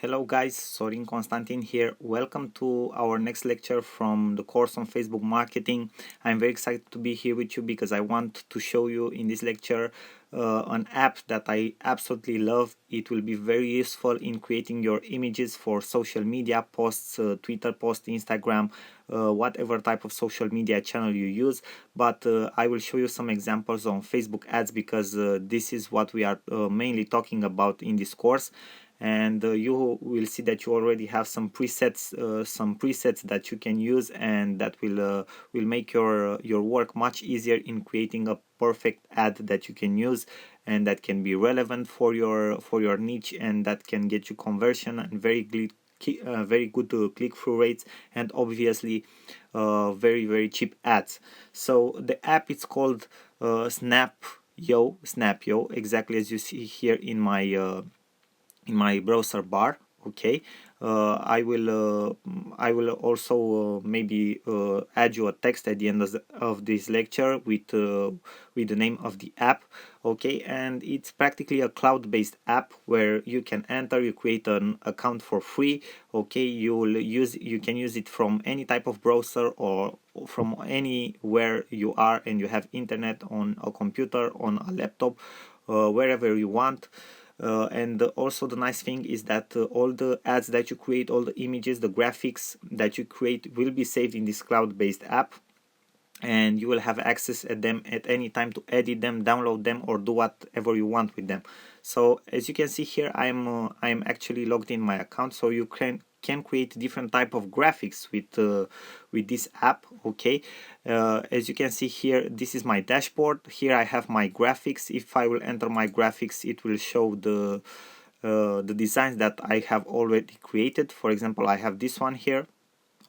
Hello guys, Sorin Constantin here. Welcome to our next lecture from the course on Facebook marketing. I'm very excited to be here with you because I want to show you in this lecture an app that I absolutely love. It will be very useful in creating your images for social media posts, Twitter posts, Instagram, whatever type of social media channel you use. But I will show you some examples on Facebook ads because this is what we are mainly talking about in this course. And you will see that you already have some presets that you can use, and that will make your work much easier in creating a perfect ad that you can use and that can be relevant for your niche, and that can get you conversion and very good click-through rates, and obviously very cheap ads. So the app is called Snapyo, exactly as you see here in my browser bar. Okay, I will also maybe add you a text at the end of this lecture with the name of the app. Okay, and it's practically a cloud-based app where you can you create an account for free. Okay, you can use it from any type of browser or from anywhere you are and you have internet on a computer, on a laptop, wherever you want. And also the nice thing is that all the ads that you create, all the images, the graphics that you create will be saved in this cloud-based app, and you will have access at them at any time to edit them, download them, or do whatever you want with them. So as you can see here, I'm actually logged in my account, so you can create different type of graphics with this app. Okay, as you can see here, this is my dashboard. Here I have my graphics. If I will enter my graphics, it will show the designs that I have already created. For example, I have this one here.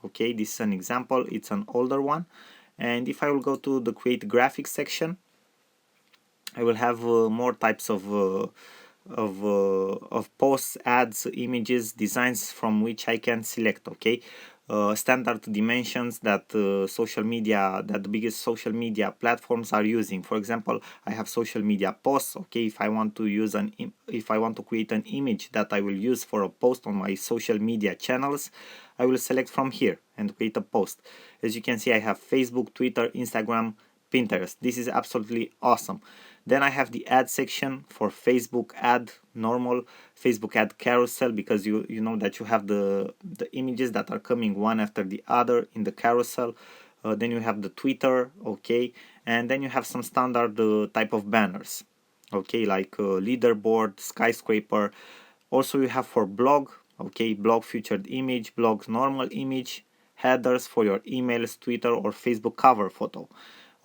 Okay, this is an example, it's an older one. And if I will go to the create graphics section, I will have more types of posts, ads, images, designs from which I can select. Okay, standard dimensions that the biggest social media platforms are using. For example, I have social media posts. Okay, if I want to use if I want to create an image that I will use for a post on my social media channels, I will select from here and create a post. As you can see, I have Facebook, Twitter, Instagram, Pinterest. This is absolutely awesome. Then I have the ad section for Facebook ad, normal Facebook ad carousel, because you know that you have the images that are coming one after the other in the carousel. Then you have the Twitter, okay, and then you have some standard type of banners, okay, like leaderboard, skyscraper. Also you have for blog, okay, blog featured image, blog normal image, headers for your emails, Twitter or Facebook cover photo.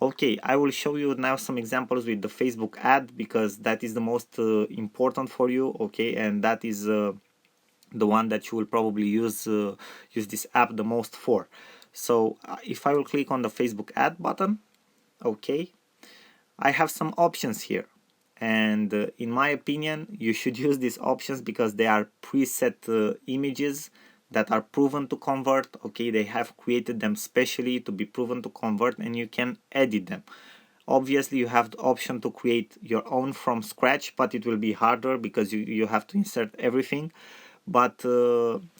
Okay, I will show you now some examples with the Facebook ad because that is the most important for you. Okay, and that is the one that you will probably use this app the most for. So if I will click on the Facebook ad button, okay, I have some options here, and in my opinion you should use these options because they are preset images that are proven to convert. Okay, they have created them specially to be proven to convert, and you can edit them. Obviously you have the option to create your own from scratch, but it will be harder because you have to insert everything. But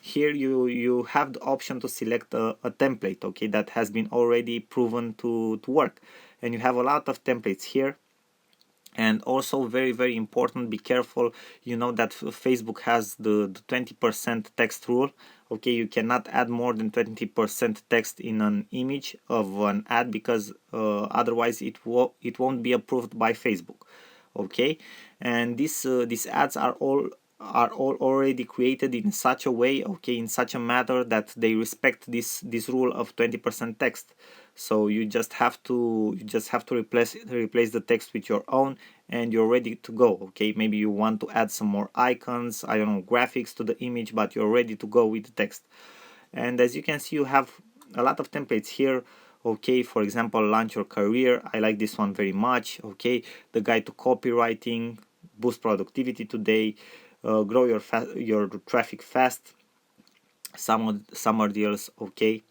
here you have the option to select a template, okay, that has been already proven to work, and you have a lot of templates here. And also very important, be careful, you know that Facebook has the 20% text rule. Okay, you cannot add more than 20% text in an image of an ad because otherwise it won't be approved by Facebook. Okay, and these ads are all already created in such a way, okay, in such a manner that they respect this rule of 20% text. So you just have to replace the text with your own, and you're ready to go. Okay, maybe you want to add some more icons, I don't know, graphics to the image, but you're ready to go with the text. And as you can see, you have a lot of templates here. Okay, for example, launch your career, I like this one very much. Okay, the guide to copywriting, boost productivity today, grow your traffic fast, summer deals. Okay,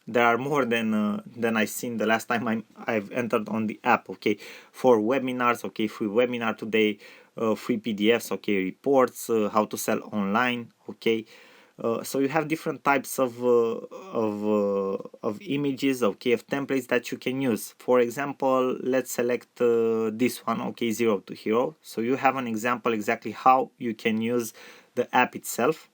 there are more than I seen the last time I've entered on the app. Okay, for webinars, okay, free webinar today, free PDFs, okay, reports, how to sell online, okay. So you have different types of images, okay, of templates that you can use. For example, let's select this one, okay, Zero to Hero. So you have an example exactly how you can use the app itself.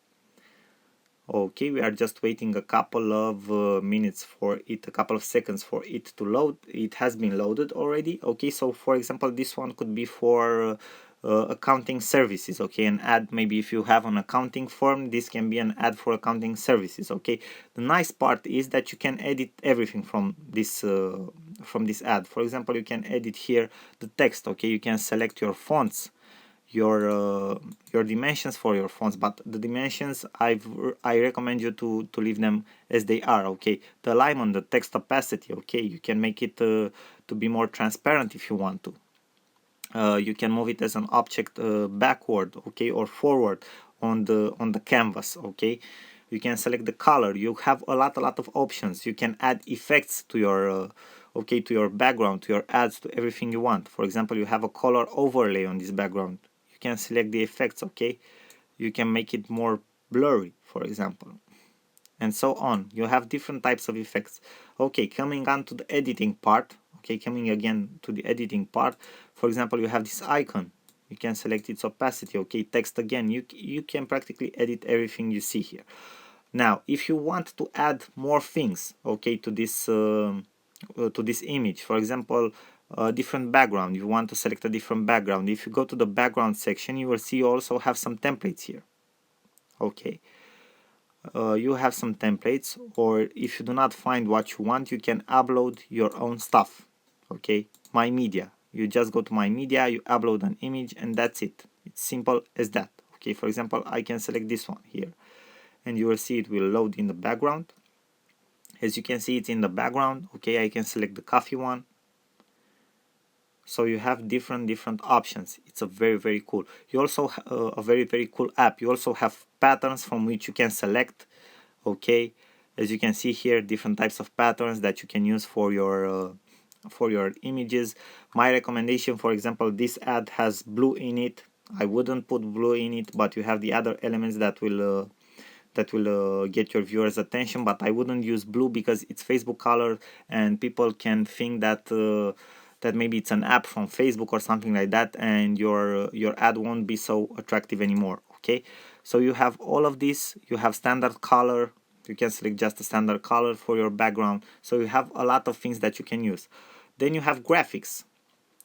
Okay, we are just waiting a couple of minutes for it, a couple of seconds for it to load. It has been loaded already. Okay, so for example, this one could be for accounting services. Okay, an ad, maybe if you have an accounting firm, this can be an ad for accounting services. Okay, the nice part is that you can edit everything from this ad. For example, you can edit here the text. Okay, you can select your fonts, your dimensions for your fonts, but the dimensions I recommend you to leave them as they are. Okay, the alignment, the text opacity, okay, you can make it to be more transparent if you want to. You can move it as an object backward, okay, or forward on the canvas. Okay, you can select the color. You have a lot of options. You can add effects to your okay, to your background, to your ads, to everything you want. For example, you have a color overlay on this background. You can select the effects. Okay, you can make it more blurry, for example, and so on. You have different types of effects. Okay, coming on to the editing part. Okay, coming again to the editing part. For example, you have this icon. You can select its opacity. Okay, text again. You can practically edit everything you see here. Now, if you want to add more things, okay, to this image, for example, a different background, you want to select a different background. If you go to the background section, you will see you also have some templates here. Okay, you have some templates, or if you do not find what you want, you can upload your own stuff. Okay, my media, you just go to my media, you upload an image, and that's it. It's simple as that. Okay, for example, I can select this one here, and you will see it will load in the background. As you can see, it's in the background. Okay, I can select the coffee one. So you have different options. It's a very cool. You also a very cool app. You also have patterns from which you can select. Okay, as you can see here, different types of patterns that you can use for your images. My recommendation, for example, this ad has blue in it. I wouldn't put blue in it, but you have the other elements that will get your viewers attention, but I wouldn't use blue because it's Facebook color, and people can think that that maybe it's an app from Facebook or something like that, and your ad won't be so attractive anymore. Okay, so you have all of this. You have standard color. You can select just a standard color for your background. So you have a lot of things that you can use. Then you have graphics.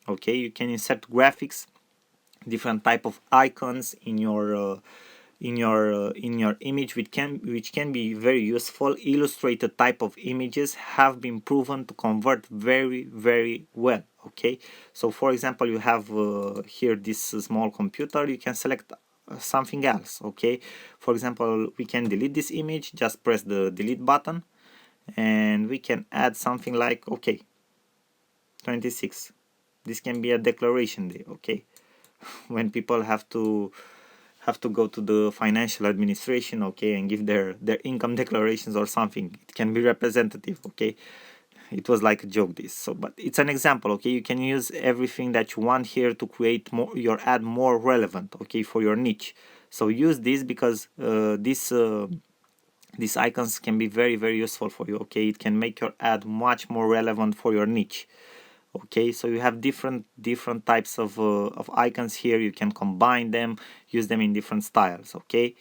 Okay, you can insert graphics, different type of icons in your image, which can be very useful. Illustrated type of images have been proven to convert very well. Okay, so for example, you have here this small computer. You can select something else. Okay, for example, we can delete this image. Just press the delete button, and we can add something like, okay, 26. This can be a declaration day. Okay, when people have to go to the financial administration, okay, and give their income declarations or something, it can be representative. Okay, it was like a joke, this. So but it's an example. Okay, you can use everything that you want here to create your ad more relevant, okay, for your niche. So use this because these icons can be very useful for you. Okay, it can make your ad much more relevant for your niche. Okay, so you have different types of icons here. You can combine them, use them in different styles. Okay,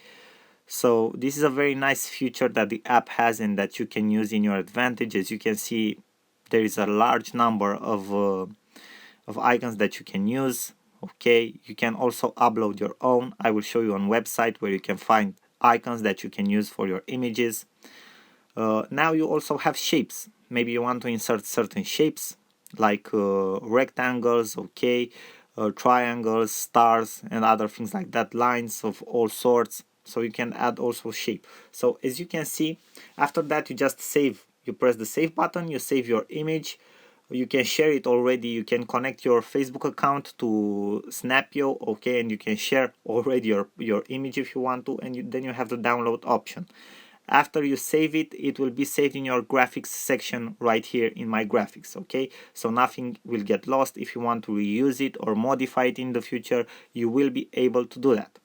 so this is a very nice feature that the app has and that you can use in your advantage. As you can see, there is a large number of icons that you can use. Okay, you can also upload your own. I will show you on website where you can find icons that you can use for your images. Now you also have shapes. Maybe you want to insert certain shapes like rectangles, okay, triangles, stars, and other things like that, lines of all sorts. So you can add also shape. So as you can see, after that you just save. You press the save button, you save your image. You can share it already. You can connect your Facebook account to Snapio, okay, and you can share already your image if you want to, and then you have the download option. After you save it, it will be saved in your graphics section right here in my graphics. Okay, so nothing will get lost. If you want to reuse it or modify it in the future, you will be able to do that.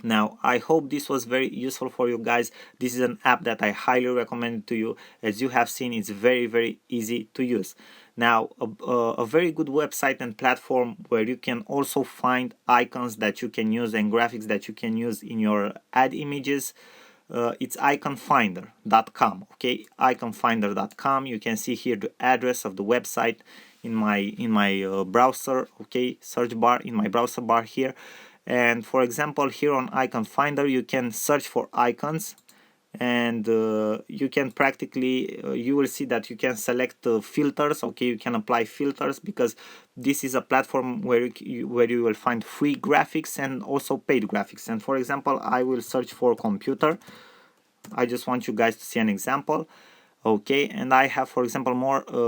Now, I hope this was very useful for you guys. This is an app that I highly recommend to you. As you have seen, it's very easy to use. Now, a very good website and platform where you can also find icons that you can use and graphics that you can use in your ad images. It's iconfinder.com. Okay, iconfinder.com. You can see here the address of the website in my browser. Okay, search bar, in my browser bar here. And for example, here on Icon Finder, you can search for icons, and you can practically you will see that you can select filters. Okay, you can apply filters, because this is a platform where you will find free graphics and also paid graphics. And for example, I will search for computer. I just want you guys to see an example. Okay, and I have, for example,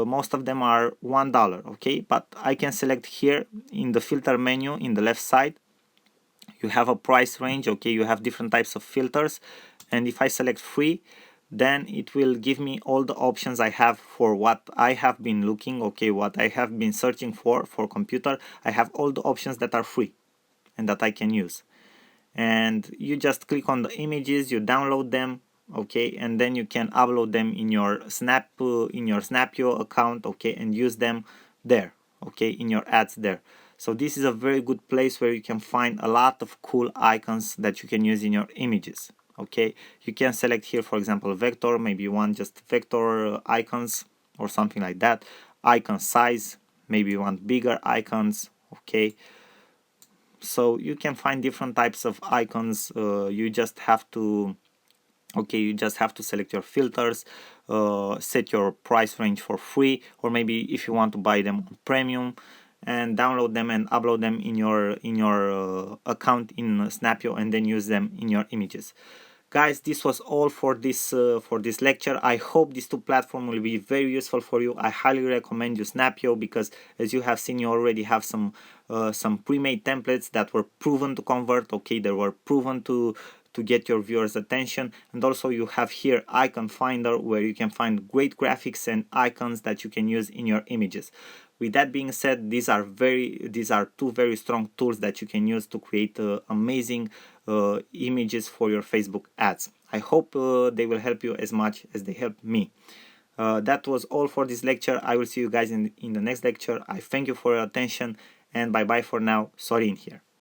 most of them are $1. Okay, but I can select here in the filter menu in the left side. You have a price range. Okay, you have different types of filters, and if I select free, then it will give me all the options I have for what I have been looking. Okay, what I have been searching for computer. I have all the options that are free and that I can use. And you just click on the images, you download them. Okay, and then you can upload them in your Snapio account. Okay, and use them there. Okay, in your ads there. So this is a very good place where you can find a lot of cool icons that you can use in your images. Okay, you can select here, for example, vector. Maybe you want just vector icons or something like that. Icon size, maybe you want bigger icons. Okay, so you can find different types of icons. You just have to select your filters, set your price range for free, or maybe if you want to buy them on premium, and download them and upload them in your account in Snapio, and then use them in your images. Guys, this was all for this lecture. I hope these two platforms will be very useful for you. I highly recommend you Snapio, because as you have seen, you already have some pre-made templates that were proven to convert. Okay, they were proven to get your viewers' attention. And also you have here Icon Finder, where you can find great graphics and icons that you can use in your images. With that being said, these are two very strong tools that you can use to create amazing images for your Facebook ads. I hope they will help you as much as they help me. That was all for this lecture. I will see you guys in the next lecture. I thank you for your attention, and bye bye for now. Sorin here.